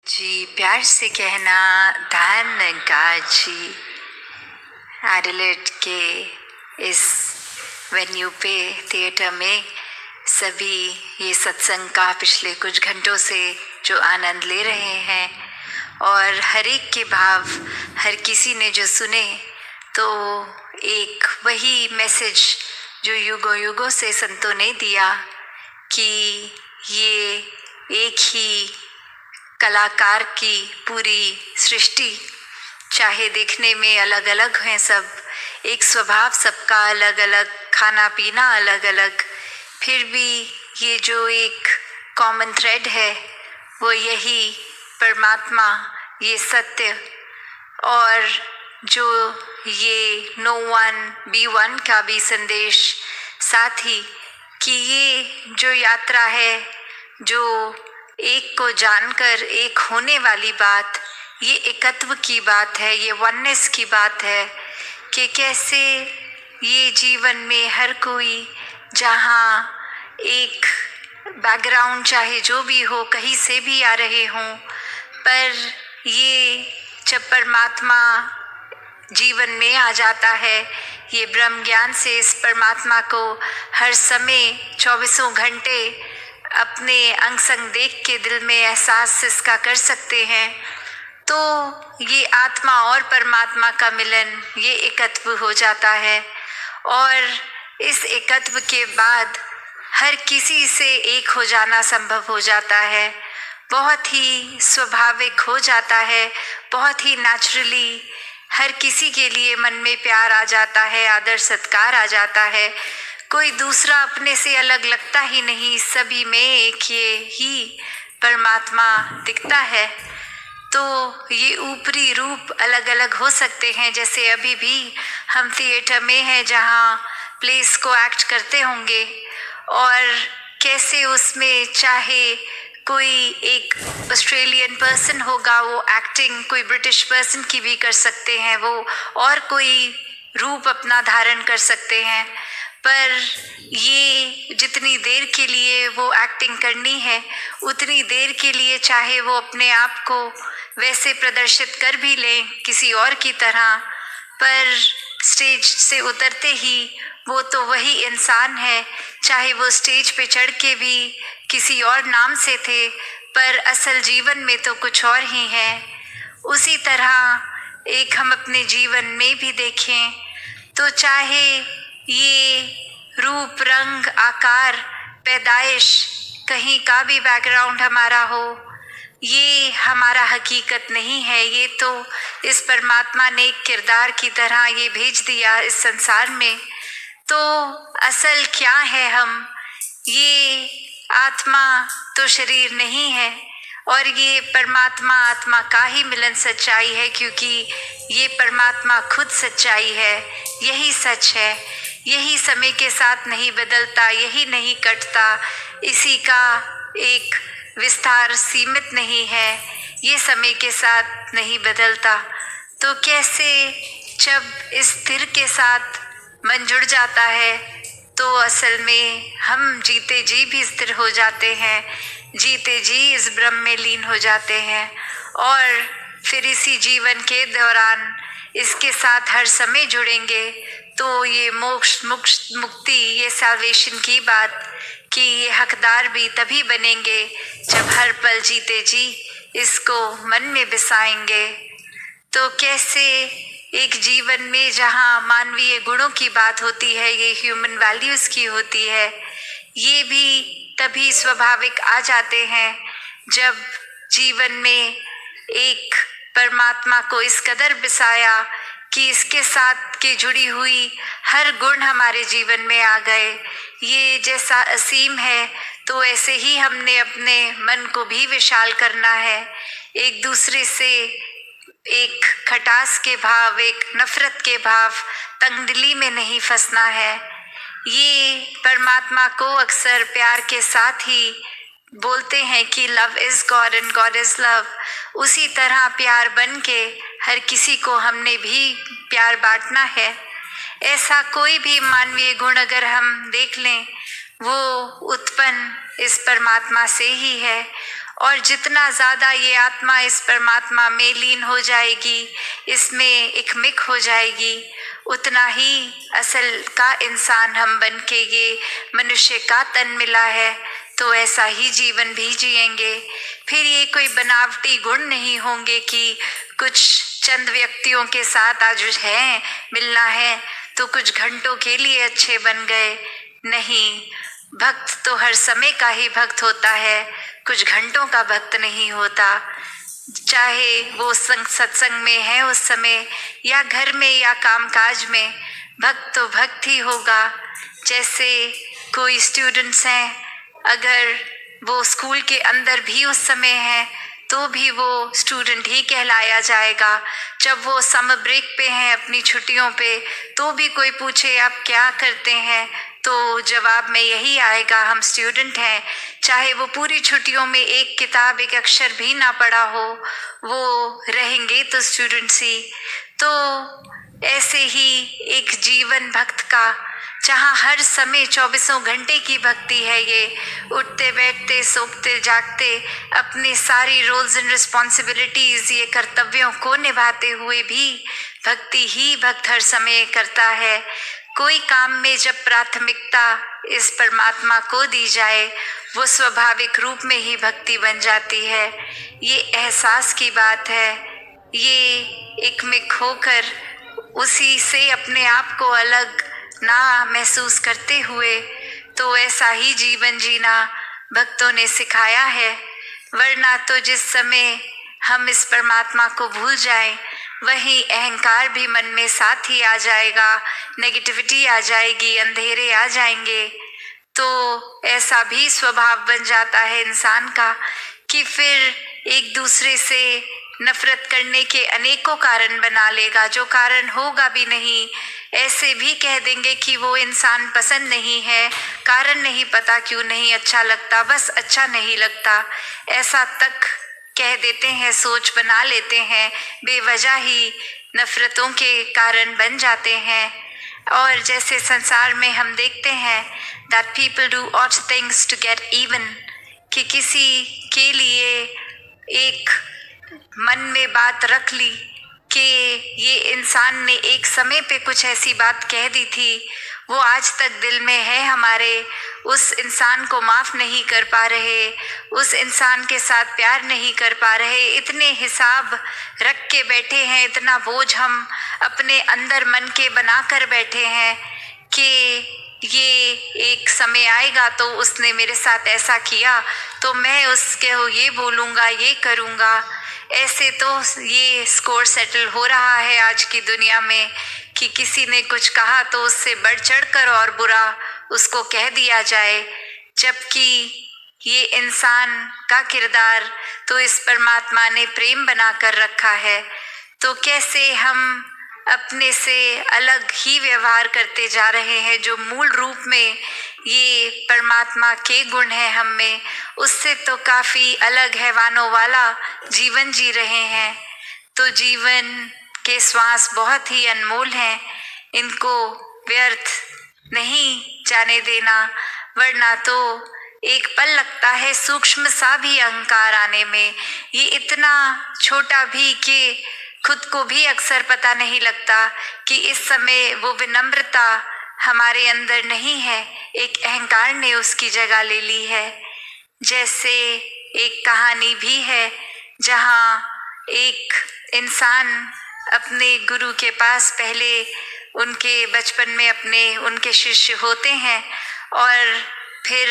जी प्यार से कहना धन का जी। एडिलेड के इस वेन्यू पे थिएटर में सभी ये सत्संग का पिछले कुछ घंटों से जो आनंद ले रहे हैं और हर एक के भाव हर किसी ने जो सुने तो एक वही मैसेज जो युगों युगों से संतों ने दिया कि ये एक ही कलाकार की पूरी सृष्टि, चाहे देखने में अलग अलग हैं सब, एक स्वभाव सबका अलग अलग, खाना पीना अलग अलग, फिर भी ये जो एक कॉमन थ्रेड है वो यही परमात्मा, ये सत्य। और जो ये नो वन बी वन का भी संदेश साथ ही कि ये जो यात्रा है, जो एक को जानकर एक होने वाली बात, ये एकत्व की बात है, ये वननेस की बात है कि कैसे ये जीवन में हर कोई जहाँ एक बैकग्राउंड चाहे जो भी हो, कहीं से भी आ रहे हों, पर ये जब परमात्मा जीवन में आ जाता है, ये ब्रह्म ज्ञान से इस परमात्मा को हर समय 24 घंटे अपने अंग संग देख के दिल में एहसास इसका कर सकते हैं, तो ये आत्मा और परमात्मा का मिलन, ये एकत्व हो जाता है। और इस एकत्व के बाद हर किसी से एक हो जाना संभव हो जाता है, बहुत ही स्वाभाविक हो जाता है, बहुत ही नेचुरली हर किसी के लिए मन में प्यार आ जाता है, आदर सत्कार आ जाता है, कोई दूसरा अपने से अलग लगता ही नहीं, सभी में एक ये ही परमात्मा दिखता है। तो ये ऊपरी रूप अलग अलग हो सकते हैं, जैसे अभी भी हम थिएटर में हैं जहाँ प्लेस को एक्ट करते होंगे, और कैसे उसमें चाहे कोई एक ऑस्ट्रेलियन पर्सन होगा वो एक्टिंग कोई ब्रिटिश पर्सन की भी कर सकते हैं, वो और कोई रूप अपना धारण कर सकते हैं, पर ये जितनी देर के लिए वो एक्टिंग करनी है उतनी देर के लिए चाहे वो अपने आप को वैसे प्रदर्शित कर भी लें किसी और की तरह, पर स्टेज से उतरते ही वो तो वही इंसान है, चाहे वो स्टेज पे चढ़ के भी किसी और नाम से थे पर असल जीवन में तो कुछ और ही है। उसी तरह एक हम अपने जीवन में भी देखें तो चाहे ये रूप रंग आकार पैदाइश कहीं का भी बैकग्राउंड हमारा हो, ये हमारा हकीकत नहीं है, ये तो इस परमात्मा ने एक किरदार की तरह ये भेज दिया इस संसार में। तो असल क्या है हम, ये आत्मा तो शरीर नहीं है, और ये परमात्मा आत्मा का ही मिलन सच्चाई है, क्योंकि ये परमात्मा खुद सच्चाई है, यही सच है, यही समय के साथ नहीं बदलता, यही नहीं कटता, इसी का एक विस्तार सीमित नहीं है, ये समय के साथ नहीं बदलता। तो कैसे जब इस स्थिर के साथ मन जुड़ जाता है तो असल में हम जीते जी भी स्थिर हो जाते हैं, जीते जी इस ब्रह्म में लीन हो जाते हैं, और फिर इसी जीवन के दौरान इसके साथ हर समय जुड़ेंगे तो ये मोक्ष मुक्ति, ये सैल्वेशन की बात कि ये हकदार भी तभी बनेंगे जब हर पल जीते जी इसको मन में बसाएंगे। तो कैसे एक जीवन में जहाँ मानवीय गुणों की बात होती है, ये ह्यूमन वैल्यूज़ की होती है, ये भी तभी स्वाभाविक आ जाते हैं जब जीवन में एक परमात्मा को इस कदर बसाया कि इसके साथ के जुड़ी हुई हर गुण हमारे जीवन में आ गए। ये जैसा असीम है तो ऐसे ही हमने अपने मन को भी विशाल करना है, एक दूसरे से एक खटास के भाव, एक नफरत के भाव, तंगदिली में नहीं फंसना है। ये परमात्मा को अक्सर प्यार के साथ ही बोलते हैं कि love is God and God is love. उसी तरह प्यार बन के हर किसी को हमने भी प्यार बांटना है। ऐसा कोई भी मानवीय गुण अगर हम देख लें वो उत्पन्न इस परमात्मा से ही है, और जितना ज़्यादा ये आत्मा इस परमात्मा में लीन हो जाएगी, इसमें एकमिक हो जाएगी, उतना ही असल का इंसान हम बन के ये मनुष्य का तन मिला है, तो ऐसा ही जीवन भी जिएंगे। फिर ये कोई बनावटी गुण नहीं होंगे कि कुछ चंद व्यक्तियों के साथ आज है मिलना है तो कुछ घंटों के लिए अच्छे बन गए। नहीं, भक्त तो हर समय का ही भक्त होता है, कुछ घंटों का भक्त नहीं होता। चाहे वो सत्संग में है उस समय, या घर में, या कामकाज में, भक्त तो भक्त ही होगा। जैसे कोई स्टूडेंट्स हैं, अगर वो स्कूल के अंदर भी उस समय है तो भी वो स्टूडेंट ही कहलाया जाएगा। जब वो समर ब्रेक पे हैं, अपनी छुट्टियों पे, तो भी कोई पूछे आप क्या करते हैं, तो जवाब में यही आएगा, हम स्टूडेंट हैं। चाहे वो पूरी छुट्टियों में एक किताब, एक अक्षर भी ना पढ़ा हो, वो रहेंगे तो स्टूडेंट्स ही। तो ऐसे ही एक जीवन भक्त का, जहाँ हर समय 24 घंटे की भक्ति है, ये उठते बैठते सोते जागते अपनी सारी रोल्स एंड रिस्पॉन्सिबिलिटीज, ये कर्तव्यों को निभाते हुए भी भक्ति ही भक्त हर समय करता है। कोई काम में जब प्राथमिकता इस परमात्मा को दी जाए, वो स्वाभाविक रूप में ही भक्ति बन जाती है। ये एहसास की बात है, ये एकमिक होकर उसी से अपने आप को अलग ना महसूस करते हुए, तो ऐसा ही जीवन जीना भक्तों ने सिखाया है। वरना तो जिस समय हम इस परमात्मा को भूल जाएं, वहीं अहंकार भी मन में साथ ही आ जाएगा, नेगेटिविटी आ जाएगी, अंधेरे आ जाएंगे। तो ऐसा भी स्वभाव बन जाता है इंसान का कि फिर एक दूसरे से नफरत करने के अनेकों कारण बना लेगा, जो कारण होगा भी नहीं। ऐसे भी कह देंगे कि वो इंसान पसंद नहीं है, कारण नहीं पता क्यों नहीं अच्छा लगता, बस अच्छा नहीं लगता, ऐसा तक कह देते हैं, सोच बना लेते हैं, बेवजह ही नफरतों के कारण बन जाते हैं। और जैसे संसार में हम देखते हैं that people do odd things to get even, कि किसी के लिए एक मन में बात रख ली कि ये इंसान ने एक समय पे कुछ ऐसी बात कह दी थी, वो आज तक दिल में है हमारे, उस इंसान को माफ़ नहीं कर पा रहे, उस इंसान के साथ प्यार नहीं कर पा रहे, इतने हिसाब रख के बैठे हैं, इतना बोझ हम अपने अंदर मन के बना कर बैठे हैं कि ये एक समय आएगा तो उसने मेरे साथ ऐसा किया तो मैं उसके ये बोलूँगा, ये करूँगा। ऐसे तो ये स्कोर सेटल हो रहा है आज की दुनिया में कि किसी ने कुछ कहा तो उससे बढ़ चढ़ कर और बुरा उसको कह दिया जाए, जबकि ये इंसान का किरदार तो इस परमात्मा ने प्रेम बना कर रखा है। तो कैसे हम अपने से अलग ही व्यवहार करते जा रहे हैं, जो मूल रूप में ये परमात्मा के गुण हैं हम में, उससे तो काफ़ी अलग हैवानों वाला जीवन जी रहे हैं। तो जीवन के श्वास बहुत ही अनमोल हैं, इनको व्यर्थ नहीं जाने देना, वरना तो एक पल लगता है सूक्ष्म सा भी अहंकार आने में, ये इतना छोटा भी कि खुद को भी अक्सर पता नहीं लगता कि इस समय वो विनम्रता हमारे अंदर नहीं है, एक अहंकार ने उसकी जगह ले ली है। जैसे एक कहानी भी है जहाँ एक इंसान अपने गुरु के पास, पहले उनके बचपन में अपने उनके शिष्य होते हैं और फिर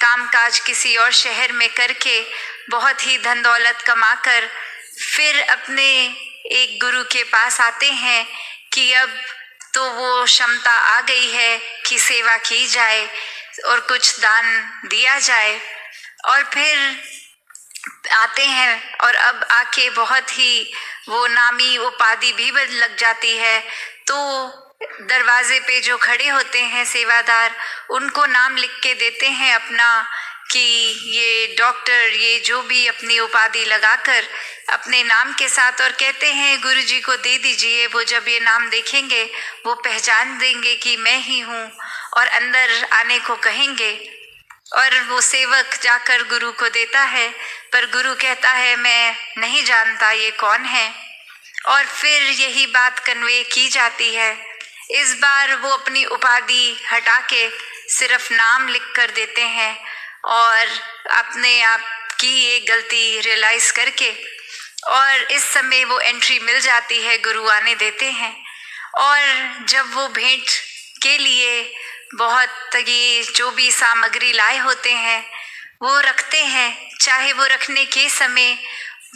कामकाज किसी और शहर में करके बहुत ही धन दौलत कमाकर फिर अपने एक गुरु के पास आते हैं कि अब तो वो क्षमता आ गई है कि सेवा की जाए और कुछ दान दिया जाए। और फिर आते हैं और अब आके बहुत ही वो नामी उपाधि भी लग जाती है, तो दरवाजे पे जो खड़े होते हैं सेवादार, उनको नाम लिख के देते हैं अपना कि ये डॉक्टर, ये जो भी अपनी उपाधि लगाकर अपने नाम के साथ, और कहते हैं गुरुजी को दे दीजिए, वो जब ये नाम देखेंगे वो पहचान देंगे कि मैं ही हूँ और अंदर आने को कहेंगे। और वो सेवक जाकर गुरु को देता है, पर गुरु कहता है मैं नहीं जानता ये कौन है। और फिर यही बात कन्वे की जाती है। इस बार वो अपनी उपाधि हटा के सिर्फ नाम लिख कर देते हैं और अपने आप की ये गलती रियलाइज करके, और इस समय वो एंट्री मिल जाती है, गुरु आने देते हैं। और जब वो भेंट के लिए बहुत ये जो भी सामग्री लाए होते हैं वो रखते हैं, चाहे वो रखने के समय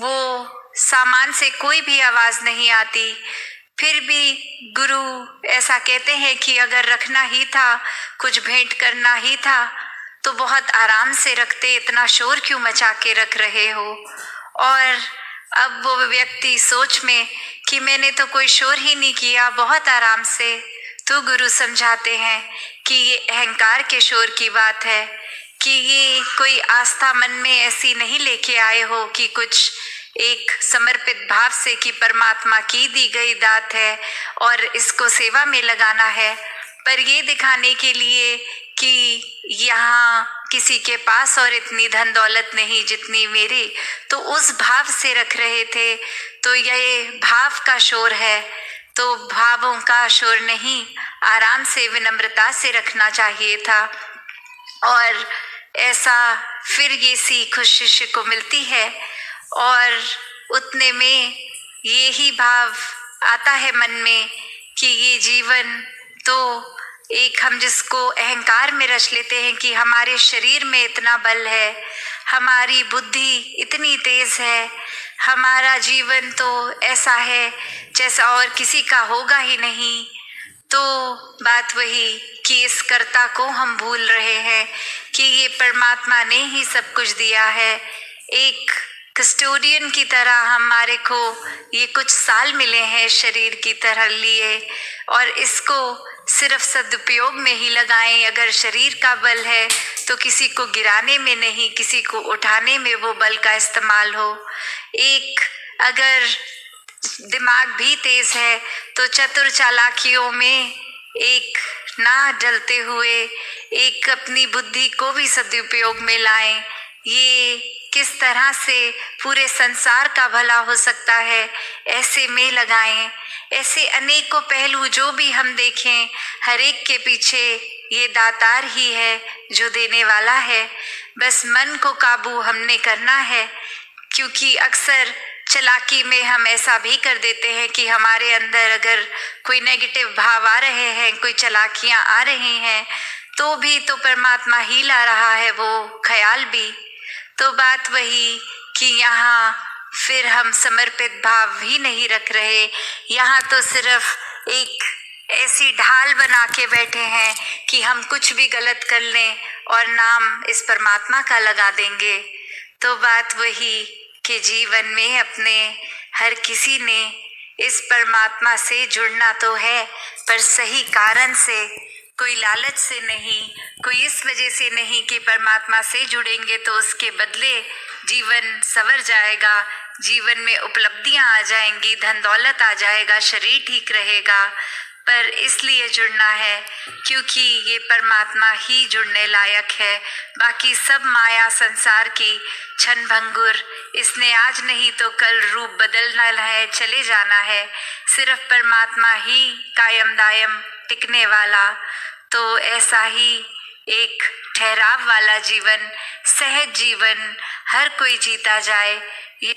वो सामान से कोई भी आवाज़ नहीं आती, फिर भी गुरु ऐसा कहते हैं कि अगर रखना ही था, कुछ भेंट करना ही था, तो बहुत आराम से रखते, इतना शोर क्यों मचा के रख रहे हो। और अब वो व्यक्ति सोच में कि मैंने तो कोई शोर ही नहीं किया, बहुत आराम से। तो गुरु समझाते हैं कि ये अहंकार के शोर की बात है, कि ये कोई आस्था मन में ऐसी नहीं लेके आए हो कि कुछ एक समर्पित भाव से कि परमात्मा की दी गई दात है और इसको सेवा में लगाना है, पर ये दिखाने के लिए कि यहाँ किसी के पास और इतनी धन दौलत नहीं जितनी मेरी, तो उस भाव से रख रहे थे। तो ये भाव का शोर है, तो भावों का शोर नहीं, आराम से विनम्रता से रखना चाहिए था। और ऐसा फिर ये सीख उस शिष्य को मिलती है और उतने में ये ही भाव आता है मन में कि ये जीवन तो एक, हम जिसको अहंकार में रच लेते हैं कि हमारे शरीर में इतना बल है, हमारी बुद्धि इतनी तेज है, हमारा जीवन तो ऐसा है जैसा और किसी का होगा ही नहीं। तो बात वही कि इस कर्ता को हम भूल रहे हैं कि ये परमात्मा ने ही सब कुछ दिया है। एक कस्टोडियन की तरह हमारे को ये कुछ साल मिले हैं शरीर की तरह लिए, और इसको सिर्फ सदुपयोग में ही लगाएं। अगर शरीर का बल है तो किसी को गिराने में नहीं, किसी को उठाने में वो बल का इस्तेमाल हो। एक अगर दिमाग भी तेज है तो चतुर चालाकियों में एक ना डलते हुए एक अपनी बुद्धि को भी सदुपयोग में लाएं। ये किस तरह से पूरे संसार का भला हो सकता है, ऐसे में लगाएं। ऐसे अनेकों पहलू जो भी हम देखें, हर एक के पीछे ये दातार ही है जो देने वाला है। बस मन को काबू हमने करना है, क्योंकि अक्सर चालाकी में हम ऐसा भी कर देते हैं कि हमारे अंदर अगर कोई नेगेटिव भाव आ रहे हैं, कोई चालाकियां आ रही हैं, तो भी तो परमात्मा ही ला रहा है वो ख्याल भी। तो बात वही कि यहाँ फिर हम समर्पित भाव ही नहीं रख रहे, यहाँ तो सिर्फ एक ऐसी ढाल बना के बैठे हैं कि हम कुछ भी गलत कर लें और नाम इस परमात्मा का लगा देंगे। तो बात वही कि जीवन में अपने हर किसी ने इस परमात्मा से जुड़ना तो है, पर सही कारण से, कोई लालच से नहीं, कोई इस वजह से नहीं कि परमात्मा से जुड़ेंगे तो उसके बदले जीवन संवर जाएगा, जीवन में उपलब्धियां आ जाएंगी, धन दौलत आ जाएगा, शरीर ठीक रहेगा। पर इसलिए जुड़ना है क्योंकि ये परमात्मा ही जुड़ने लायक है। बाकी सब माया संसार की क्षण भंगुर, इसने आज नहीं तो कल रूप बदलना है, चले जाना है। सिर्फ परमात्मा ही कायम दायम टिकने वाला। तो ऐसा ही एक ठहराव वाला जीवन, सहज जीवन हर कोई जीता जाए। ये